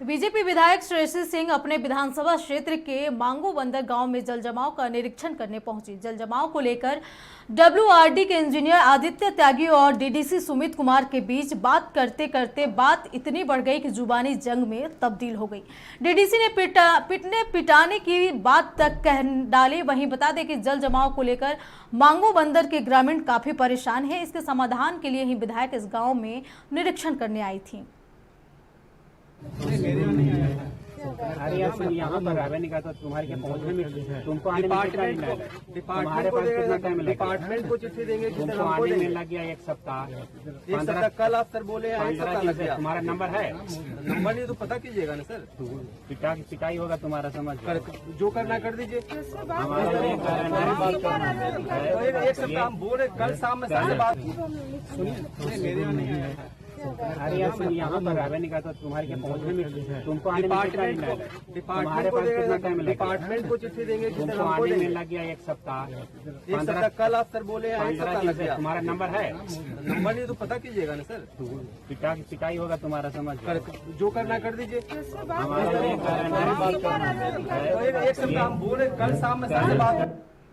BJP विधायक श्रेयसी सिंह अपने विधानसभा क्षेत्र के मांगो बंदर गांव में जल जमाव का निरीक्षण करने पहुंची। जल जमाव को लेकर डब्ल्यूआरडी के इंजीनियर आदित्य त्यागी और डीडीसी सुमित कुमार के बीच बात करते करते बात इतनी बढ़ गई कि जुबानी जंग में तब्दील हो गई। डीडीसी ने पिटने पिटाने की बात तक कह डाली। वहीं बता दें कि जल जमाव को लेकर मांगो बंदर के ग्रामीण काफी परेशान है। इसके समाधान के लिए ही विधायक इस गाँव में निरीक्षण करने आई थी। अरे यार तुम यहाँ पर आवे नहीं करता, तुम्हारे के पहुँचने में तुमको आने में कितना टाइम लगा? तुम्हारे पास कितना टाइम लगा? डिपार्टमेंट को चिट्ठी देंगे, तुमको आने में लग गया एक सप्ताह। कल आप सर बोले हैं 15 दिन से। तुम्हारा नंबर है? नंबर नहीं तो पता कीजिएगा ना सर। पिटाई होगा तुम्हारा, समझ जो करना कर दीजिए। एक सप्ताह हम बोल रहे, कल शाम में सारे बात सुनिए। मेरे यहाँ नहीं आया है। अरे यार तुम यहाँ पर आवे नहीं करता, तुम्हारे के पहुँचने में तुमको आने में कितना टाइम लगा? तुम्हारे पास कितना टाइम लगा? डिपार्टमेंट को चिट्ठी देंगे, तुमको आने में लग गया एक सप्ताह। कल आप सर बोले हैं 15 दिन से। तुम्हारा नंबर है? नंबर नहीं तो पता कीजिएगा ना सर। पिटाई होगा तुम्हारा, समझ जो करना कर दीजिए। हमारे एक सप्ताह हम बोल रहे, कल शाम में सारे बात